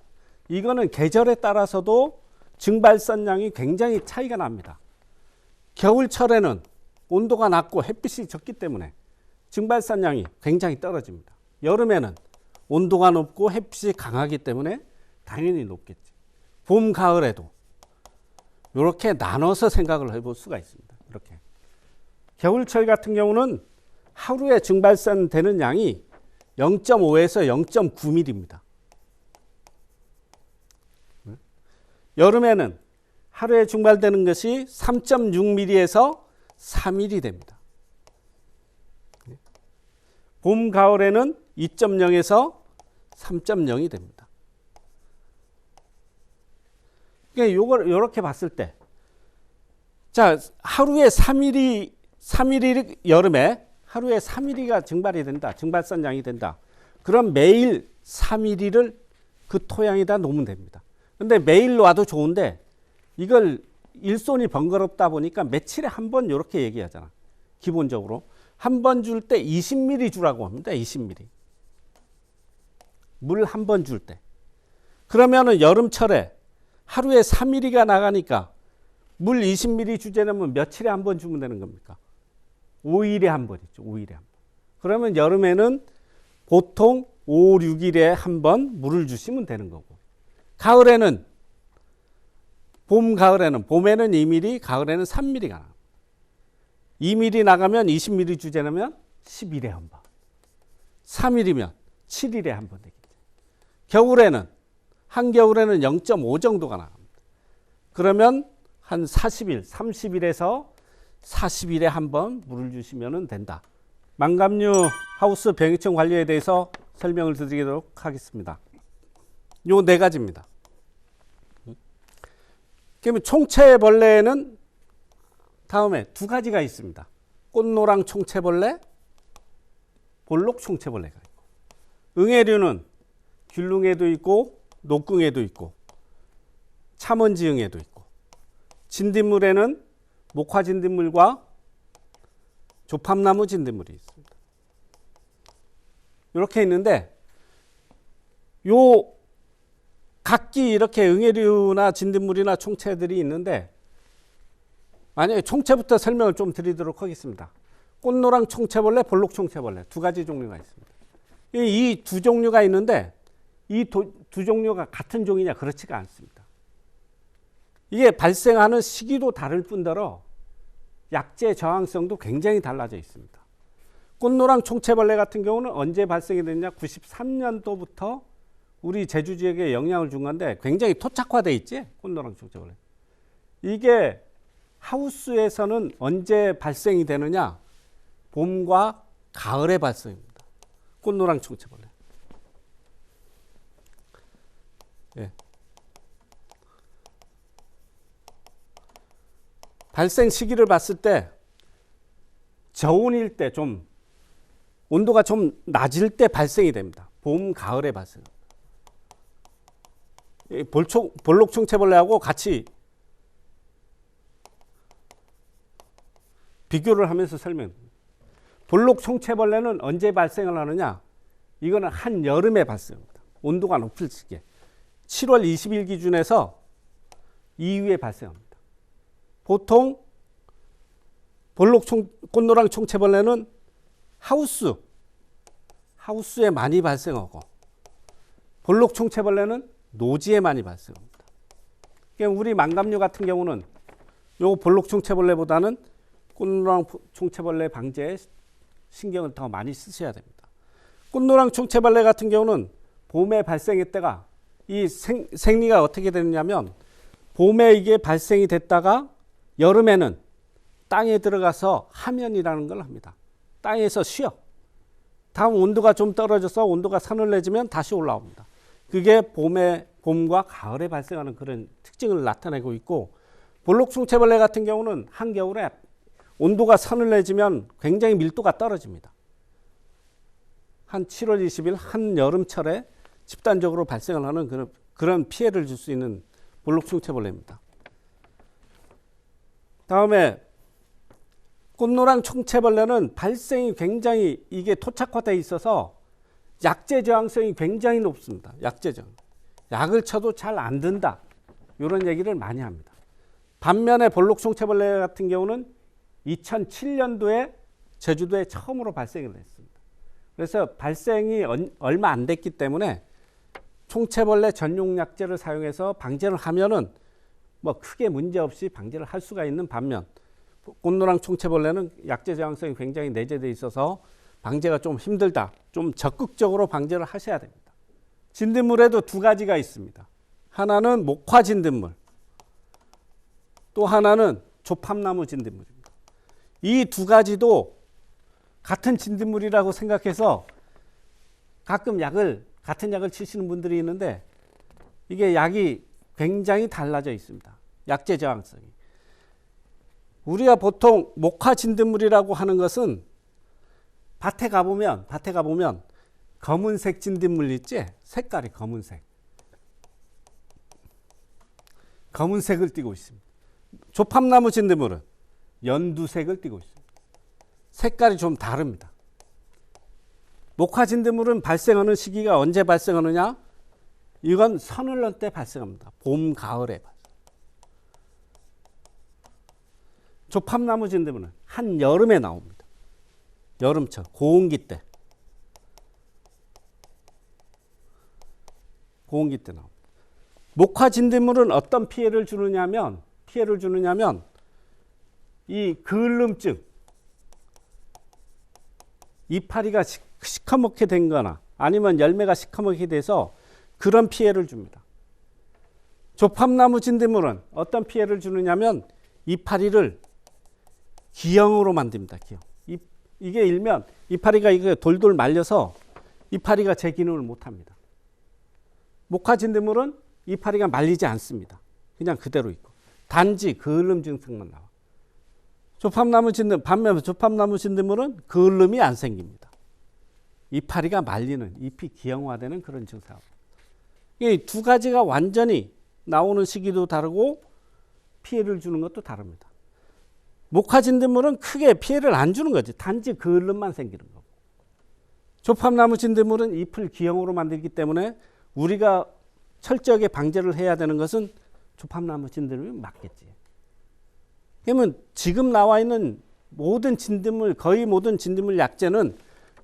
이거는 계절에 따라서도 증발선량이 굉장히 차이가 납니다. 겨울철에는 온도가 낮고 햇빛이 적기 때문에 증발선량이 굉장히 떨어집니다. 여름에는 온도가 높고 햇빛이 강하기 때문에 당연히 높겠지. 봄, 가을에도 이렇게 나눠서 생각을 해볼 수가 있습니다. 이렇게. 겨울철 같은 경우는 하루에 증발선 되는 양이 0.5에서 0.9mm입니다. 여름에는 하루에 증발되는 것이 3.6mm에서 4mm 됩니다. 봄, 가을에는 2.0에서 3.0이 됩니다. 그러니까 요걸 이렇게 봤을 때, 자, 하루에 3mm 여름에 하루에 3mm가 증발이 된다. 증발선 양이 된다. 그럼 매일 3mm를 그 토양에다 놓으면 됩니다. 근데 매일 놔도 좋은데 이걸 일손이 번거롭다 보니까 며칠에 한 번 이렇게 얘기하잖아. 기본적으로. 한 번 줄 때 20mm 주라고 합니다. 20mm. 물 한 번 줄 때. 그러면은 여름철에 하루에 3mm가 나가니까 물 20mm 주제라면 며칠에 한 번 주면 되는 겁니까? 5일에 한 번 있죠. 5일에 한 번. 그러면 여름에는 보통 5, 6일에 한 번 물을 주시면 되는 거고. 가을에는 봄에는 2mm, 가을에는 3mm가 나갑니다. 2mm 나가면 20mm 주제라면 10일에 한 번. 3일이면 7일에 한 번 되겠죠. 겨울에는 한겨울에는 0.5 정도가 나갑니다. 그러면 한 40일, 30일에서 40일에 한 번 물을 주시면 된다. 망감류 하우스 병해충 관리에 대해서 설명을 드리도록 하겠습니다. 요 네 가지입니다. 그러면 총채벌레는 다음에 두 가지가 있습니다. 꽃노랑 총채벌레, 볼록 총채벌레가 있고, 응애류는 귤릉에도 있고 녹궁에도 있고 참원지응에도 있고, 진딧물에는 목화진딧물과 조팝나무 진딧물이 있습니다. 이렇게 있는데 요 각기 이렇게 응애류나 진딧물이나 총체들이 있는데, 만약에 총체부터 설명을 좀 드리도록 하겠습니다. 꽃노랑 총체벌레, 볼록 총체벌레 두 가지 종류가 있습니다. 이 두 종류가 있는데 이 두 종류가 같은 종이냐? 그렇지가 않습니다. 이게 발생하는 시기도 다를 뿐더러 약재 저항성도 굉장히 달라져 있습니다. 꽃노랑 총체벌레 같은 경우는 언제 발생이 됐냐? 93년도부터 우리 제주 지역에 영향을 준 건데 굉장히 토착화돼 있지? 꽃노랑 총체벌레. 이게 하우스에서는 언제 발생이 되느냐? 봄과 가을에 발생입니다. 꽃노랑 총체벌레. 예. 발생 시기를 봤을 때 저온일 때 좀 온도가 좀 낮을 때 발생이 됩니다. 봄, 가을에 발생합니다. 볼록 총체벌레하고 같이 비교를 하면서 설명합니다. 볼록 총체벌레는 언제 발생을 하느냐? 이거는 한여름에 발생합니다. 온도가 높을 시기에 7월 20일 기준에서 이후에 발생합니다. 보통 꽃노랑 총체벌레는 하우스에 많이 발생하고, 볼록 총체벌레는 노지에 많이 발생합니다. 그러니까 우리 망감류 같은 경우는 요 볼록 총체벌레보다는 꽃노랑 총체벌레 방제에 신경을 더 많이 쓰셔야 됩니다. 꽃노랑 총체벌레 같은 경우는 봄에 발생했다가 이 생리가 어떻게 되느냐면, 봄에 이게 발생이 됐다가 여름에는 땅에 들어가서 하면이라는 걸 합니다. 땅에서 쉬어. 다음 온도가 좀 떨어져서 온도가 서늘해지면 다시 올라옵니다. 그게 봄과 가을에 발생하는 그런 특징을 나타내고 있고, 볼록 총체벌레 같은 경우는 한겨울에 온도가 서늘해지면 굉장히 밀도가 떨어집니다. 한 7월 20일 한여름철에 집단적으로 발생을 하는 그런 피해를 줄 수 있는 볼록 총체벌레입니다. 다음에 꽃노랑 총체벌레는 발생이 굉장히 이게 토착화되어 있어서 약재 저항성이 굉장히 높습니다. 약재 저항. 약을 쳐도 잘 안 든다. 이런 얘기를 많이 합니다. 반면에 볼록 총체벌레 같은 경우는 2007년도에 제주도에 처음으로 발생을 했습니다. 그래서 발생이 얼마 안 됐기 때문에 총체벌레 전용 약재를 사용해서 방제를 하면은 뭐 크게 문제없이 방제를 할 수가 있는 반면, 꽃노랑 총체벌레는 약재 저항성이 굉장히 내재되어 있어서 방제가 좀 힘들다. 좀 적극적으로 방제를 하셔야 됩니다. 진딧물에도 두 가지가 있습니다. 하나는 목화 진딧물, 또 하나는 조팝나무 진딧물입니다. 이 두 가지도 같은 진딧물이라고 생각해서 가끔 같은 약을 치시는 분들이 있는데, 이게 약이 굉장히 달라져 있습니다. 약재 저항성이. 우리가 보통 목화 진딧물이라고 하는 것은 밭에 가보면 검은색 진딧물 있지? 색깔이 검은색을 띠고 있습니다. 조팝나무 진딧물은 연두색을 띠고 있습니다. 색깔이 좀 다릅니다. 목화 진딧물은 발생하는 시기가 언제 발생하느냐? 이건 서늘할 때 발생합니다. 봄, 가을에 발생. 조팝나무 진딧물은 한여름에 나옵니다. 여름철, 고온기 때. 나옵니다. 목화 진딧물은 어떤 피해를 주느냐면 이 그을름증, 이파리가 시커멓게 된 거나 아니면 열매가 시커멓게 돼서 그런 피해를 줍니다. 조팝나무 진딧물은 어떤 피해를 주느냐면 이파리를 기형으로 만듭니다. 기형. 이게 일면 이파리가 이게 돌돌 말려서 이파리가 제 기능을 못합니다. 목화 진딧물은 이파리가 말리지 않습니다. 그냥 그대로 있고 단지 그을름 증상만 나와. 반면 조팝나무 진딧물은 그을름이 안 생깁니다. 이파리가 말리는, 잎이 기형화되는 그런 증상. 이 두 가지가 완전히 나오는 시기도 다르고 피해를 주는 것도 다릅니다. 목화 진딧물은 크게 피해를 안 주는 거지. 단지 그을름만 생기는 거고. 조팝나무 진딧물은 잎을 기형으로 만들기 때문에 우리가 철저하게 방제를 해야 되는 것은 조팝나무 진드물이 맞겠지. 그러면 지금 나와 있는 모든 진드물, 거의 모든 진드물 약재는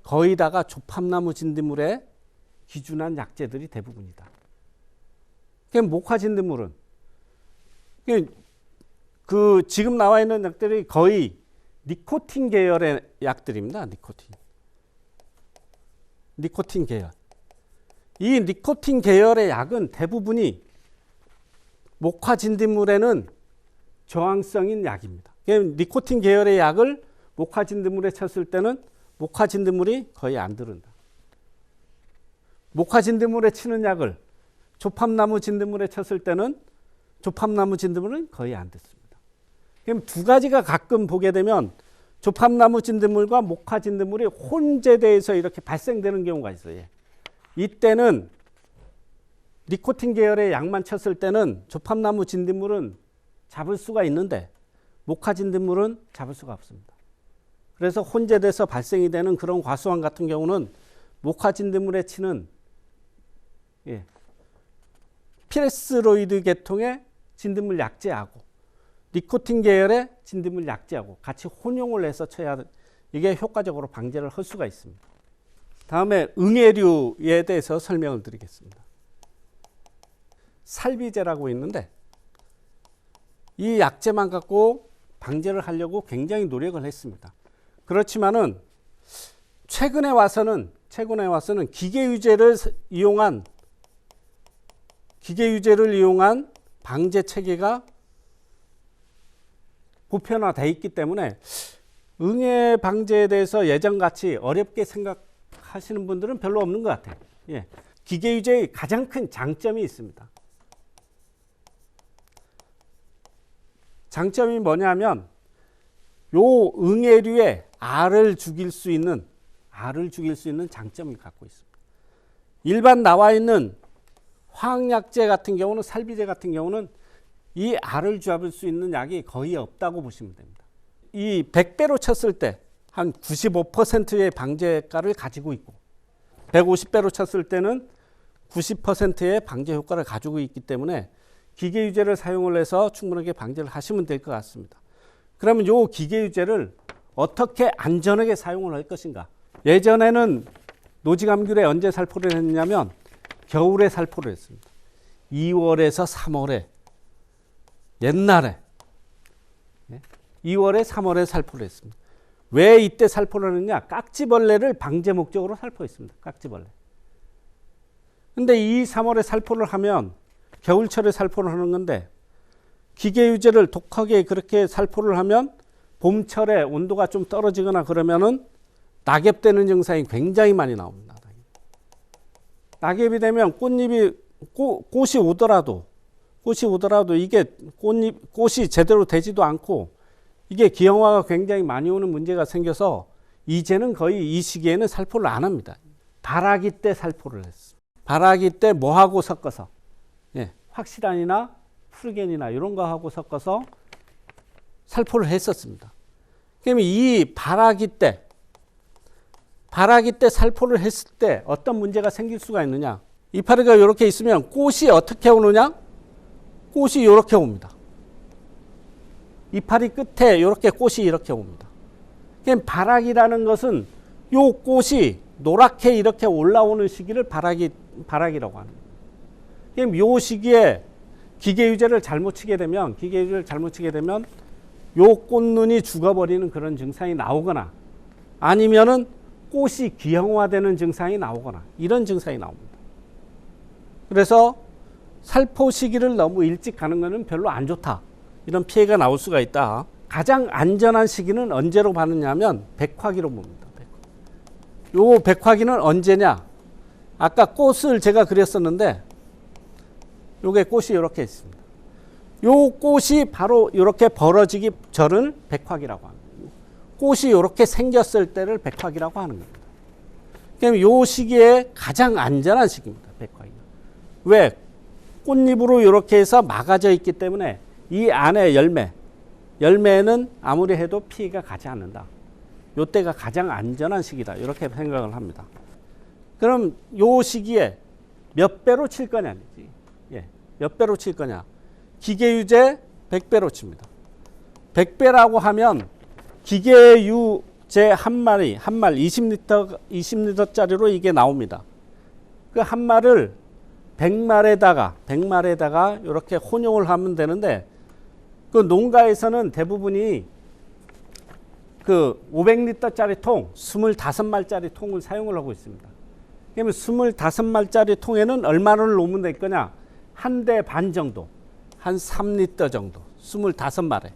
거의 다가 조팝나무 진드물에 기준한 약재들이 대부분이다. 그럼 목화 진드물은 그 지금 나와 있는 약들이 거의 니코틴 계열의 약들입니다. 니코틴 계열. 이 니코틴 계열의 약은 대부분이 목화 진드물에는 저항성인 약입니다. 니코틴 계열의 약을 목화 진드물에 쳤을 때는 목화 진드물이 거의 안 들은다. 목화 진드물에 치는 약을 조팝나무 진드물에 쳤을 때는 조팝나무 진드물은 거의 안 듣습니다. 그럼 두 가지가 가끔 보게 되면 조팝나무 진드물과 목화 진드물이 혼재돼서 이렇게 발생되는 경우가 있어요. 이때는 니코틴 계열의 약만 쳤을 때는 조팝나무 진드물은 잡을 수가 있는데 목화 진드물은 잡을 수가 없습니다. 그래서 혼재돼서 발생이 되는 그런 과수원 같은 경우는 목화 진드물에 치는 피레스로이드 계통의 진드물 약재하고 니코틴 계열의 진드물 약재하고 같이 혼용을 해서 쳐야 이게 효과적으로 방제를 할 수가 있습니다. 다음에 응애류에 대해서 설명을 드리겠습니다. 살비제라고 있는데 이 약재만 갖고 방제를 하려고 굉장히 노력을 했습니다. 그렇지만은 최근에 와서는 기계유제를 이용한 방제 체계가 보편화되어 있기 때문에 응애 방제에 대해서 예전같이 어렵게 생각하시는 분들은 별로 없는 것 같아요. 기계유제의 가장 큰 장점이 있습니다. 장점이 뭐냐면 요 응애류에 알을 죽일 수 있는 장점을 갖고 있습니다. 일반 나와 있는 화학약제 같은 경우는 살비제 같은 경우는 이 알을 잡을 수 있는 약이 거의 없다고 보시면 됩니다. 이 100배로 쳤을 때 한 95%의 방제가를 가지고 있고 150배로 쳤을 때는 90%의 방제 효과를 가지고 있기 때문에 기계유제를 사용을 해서 충분하게 방제를 하시면 될 것 같습니다. 그러면 이 기계유제를 어떻게 안전하게 사용을 할 것인가? 예전에는 노지감귤에 언제 살포를 했냐면 겨울에 살포를 했습니다. 2월에서 3월에 옛날에 2월에 3월에 살포를 했습니다. 왜 이때 살포를 하느냐? 깍지벌레를 방제 목적으로 살포했습니다. 깍지벌레. 근데 2, 3월에 살포를 하면 겨울철에 살포를 하는 건데 기계유제를 독하게 그렇게 살포를 하면 봄철에 온도가 좀 떨어지거나 그러면은 낙엽되는 증상이 굉장히 많이 나옵니다. 낙엽이 되면 꽃이 오더라도 이게 꽃이 제대로 되지도 않고 이게 기형화가 굉장히 많이 오는 문제가 생겨서 이제는 거의 이 시기에는 살포를 안 합니다. 발아기 때 살포를 했습니다. 발아기 때 뭐하고 섞어서 확실한이나 프루겐이나 이런 거하고 섞어서 살포를 했었습니다. 그러면 이 발아기 때 살포를 했을 때 어떤 문제가 생길 수가 있느냐? 이파리가 이렇게 있으면 꽃이 어떻게 오느냐? 꽃이 이렇게 옵니다. 이파리 끝에 이렇게 꽃이 이렇게 옵니다. 그럼 발아기라는 것은 요 꽃이 노랗게 이렇게 올라오는 시기를 발아기라고 합니다. 그럼 요 시기에 기계유제를 잘못 치게 되면 요 꽃눈이 죽어버리는 그런 증상이 나오거나 아니면은 꽃이 기형화되는 증상이 나오거나 이런 증상이 나옵니다. 그래서 살포 시기를 너무 일찍 가는 것은 별로 안 좋다. 이런 피해가 나올 수가 있다. 가장 안전한 시기는 언제로 봤느냐면 백화기로 봅니다. 요 백화기는 언제냐? 아까 꽃을 제가 그렸었는데 요게 꽃이 이렇게 있습니다. 요 꽃이 바로 이렇게 벌어지기 전을 백화기라고 합니다. 꽃이 이렇게 생겼을 때를 백화기라고 하는 겁니다. 그럼 요 시기에 가장 안전한 시기입니다. 백화기가. 왜? 꽃잎으로 이렇게 해서 막아져 있기 때문에 이 안에 열매는 아무리 해도 피해가 가지 않는다. 요때가 가장 안전한 시기다. 이렇게 생각을 합니다. 그럼 요 시기에 몇 배로 칠 거냐지. 예, 몇 배로 칠 거냐. 기계유제 100배로 칩니다. 100배라고 하면 기계유제 한 말 20리터짜리로 이게 나옵니다. 그 한 말을 100말에다가 이렇게 혼용을 하면 되는데, 그 농가에서는 대부분이 그 500리터짜리 통, 25말짜리 통을 사용을 하고 있습니다. 그러면 25말짜리 통에는 얼마를 놓으면 될 거냐? 한 대 반 정도, 한 3리터 정도, 25말에.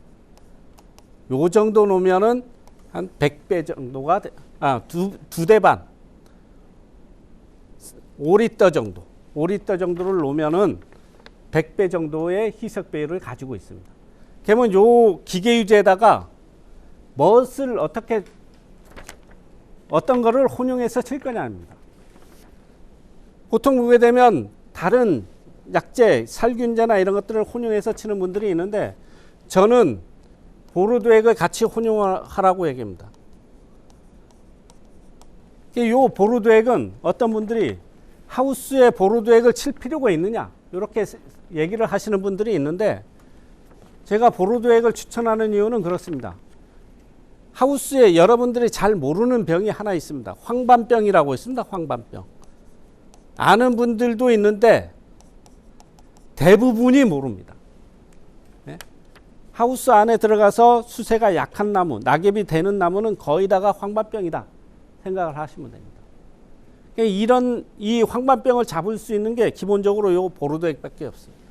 요 정도 놓으면은 한 100배 정도가 두 대 반, 5리터 정도, 5리터 정도를 놓으면은 100배 정도의 희석 배율을 가지고 있습니다. 그러면 요 기계유제에다가 무엇을 어떤 거를 혼용해서 칠 거냐입니다. 보통 보게 되면 다른 약제, 살균제나 이런 것들을 혼용해서 치는 분들이 있는데, 저는 보르도액을 같이 혼용하라고 얘기합니다. 이 보르도액은 어떤 분들이 하우스에 보르도액을 칠 필요가 있느냐, 이렇게 얘기를 하시는 분들이 있는데, 제가 보르도액을 추천하는 이유는 그렇습니다. 하우스에 여러분들이 잘 모르는 병이 하나 있습니다. 황반병이라고 있습니다. 황반병. 아는 분들도 있는데 대부분이 모릅니다. 네? 하우스 안에 들어가서 수세가 약한 나무, 낙엽이 되는 나무는 거의 다가 황반병이다 생각을 하시면 됩니다. 이 황반병을 잡을 수 있는 게 기본적으로 요 보르도액밖에 없습니다.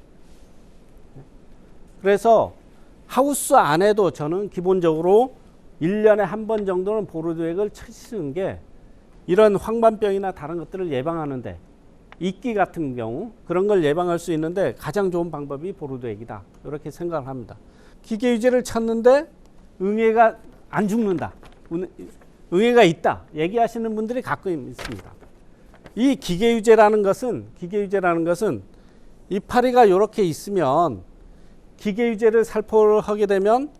그래서 하우스 안에도 저는 기본적으로 1년에 한 번 정도는 보르도액을 치시는 게 이런 황반병이나 다른 것들을 예방하는데, 이끼 같은 경우 그런 걸 예방할 수 있는데 가장 좋은 방법이 보르도액이다, 이렇게 생각을 합니다. 기계유제를 쳤는데 응애가 안 죽는다, 응애가 있다 얘기하시는 분들이 가끔 있습니다. 이 기계유제라는 것은 이파리가 이렇게 있으면 기계유제를 살포를 하게 되면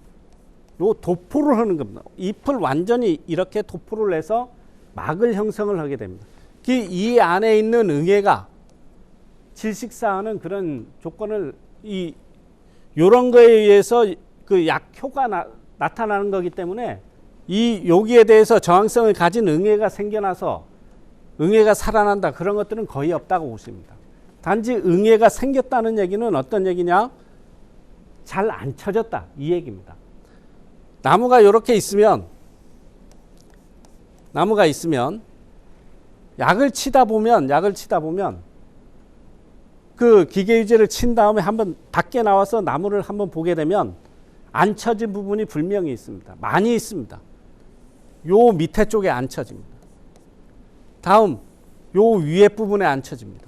요 도포를 하는 겁니다. 잎을 완전히 이렇게 도포를 해서 막을 형성을 하게 됩니다. 이 안에 있는 응애가 질식사하는 그런 조건을 요런 거에 의해서 그 약효가 나타나는 거기 때문에 여기에 대해서 저항성을 가진 응애가 생겨나서 응애가 살아난다, 그런 것들은 거의 없다고 보십니다. 단지 응애가 생겼다는 얘기는 어떤 얘기냐? 잘 안 쳐졌다, 이 얘기입니다. 나무가 이렇게 있으면 약을 치다 보면 그 기계유제를 친 다음에 한번 밖에 나와서 나무를 한번 보게 되면 안 쳐진 부분이 분명히 있습니다. 많이 있습니다. 요 밑에 쪽에 안 쳐집니다. 다음 요 위에 부분에 안 쳐집니다.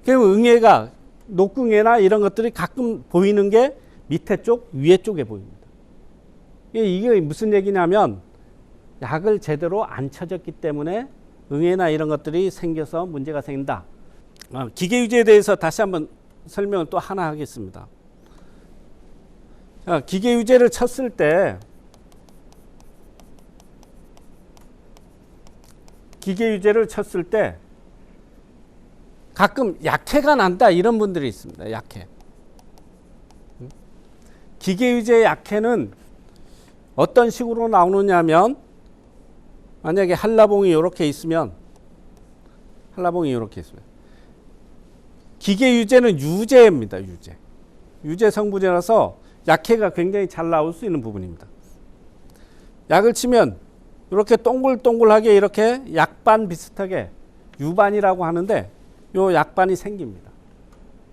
그럼 응애가 녹응애나 이런 것들이 가끔 보이는 게 밑에 쪽, 위에 쪽에 보입니다. 이게 무슨 얘기냐면 약을 제대로 안 쳐졌기 때문에 응애나 이런 것들이 생겨서 문제가 생긴다. 기계유제에 대해서 다시 한번 설명을 또 하나 하겠습니다. 기계유제를 쳤을 때 가끔 약해가 난다, 이런 분들이 있습니다. 약해. 기계유제 약해는 어떤 식으로 나오느냐면, 만약에 한라봉이 이렇게 있으면 기계유제는 유제입니다. 유제 성분이라서 약해가 굉장히 잘 나올 수 있는 부분입니다. 약을 치면 이렇게 동글동글하게 이렇게 약반 비슷하게 유반이라고 하는데, 요 약반이 생깁니다.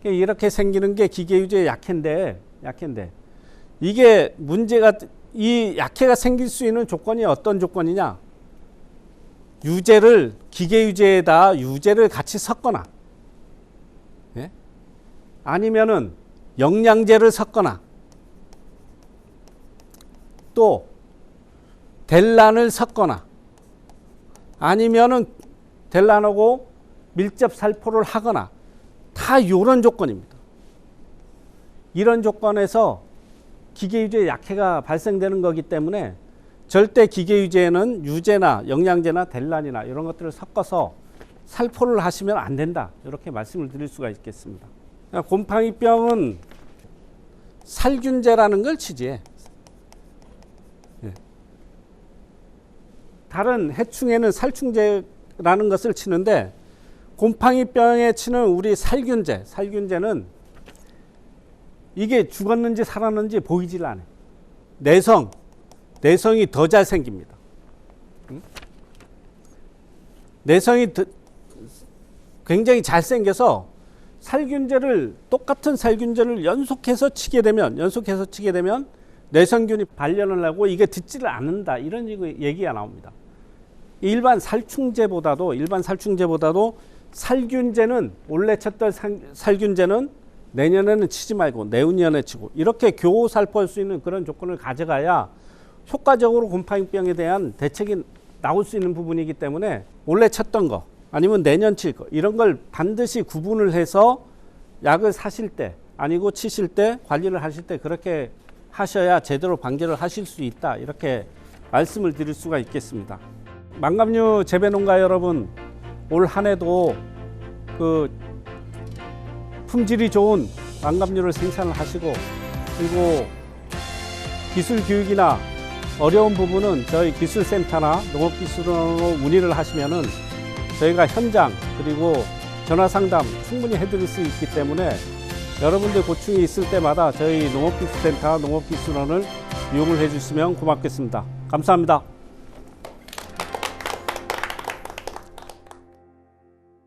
이렇게 생기는 게 기계유제의 약해인데 이게 문제가, 이 약해가 생길 수 있는 조건이 어떤 조건이냐? 기계유제에다 유제를 같이 섞거나, 예? 아니면은 영양제를 섞거나, 또 델란을 섞거나, 아니면은 델란하고 밀접 살포를 하거나, 다 이런 조건입니다. 이런 조건에서 기계유제 약해가 발생되는 거기 때문에 절대 기계유제에는 유제나 영양제나 델란이나 이런 것들을 섞어서 살포를 하시면 안 된다. 이렇게 말씀을 드릴 수가 있겠습니다. 곰팡이병은 살균제라는 걸 치지. 다른 해충에는 살충제라는 것을 치는데 곰팡이병에 치는 우리 살균제는 이게 죽었는지 살았는지 보이질 않아요. 내성이 더 잘 생깁니다. 내성이 굉장히 잘 생겨서 똑같은 살균제를 연속해서 치게 되면 내성균이 발현을 하고 이게 듣지를 않는다. 이런 얘기가 나옵니다. 일반 살충제보다도 살균제는 원래 쳤던 살균제는 내년에는 치지 말고 내후년에 치고 이렇게 교살포할 수 있는 그런 조건을 가져가야 효과적으로 곰팡이병에 대한 대책이 나올 수 있는 부분이기 때문에 원래 쳤던 거 아니면 내년 칠 거 이런 걸 반드시 구분을 해서 약을 사실 때 아니고 치실 때 관리를 하실 때 그렇게 하셔야 제대로 방제를 하실 수 있다. 이렇게 말씀을 드릴 수가 있겠습니다. 망감류 재배농가 여러분, 올 한 해도 그 품질이 좋은 망감류를 생산을 하시고 그리고 기술 교육이나 어려운 부분은 저희 기술센터나 농업기술원으로 문의를 하시면은 저희가 현장 그리고 전화 상담 충분히 해드릴 수 있기 때문에 여러분들 고충이 있을 때마다 저희 농업기술센터 농업기술원을 이용을 해주시면 고맙겠습니다. 감사합니다.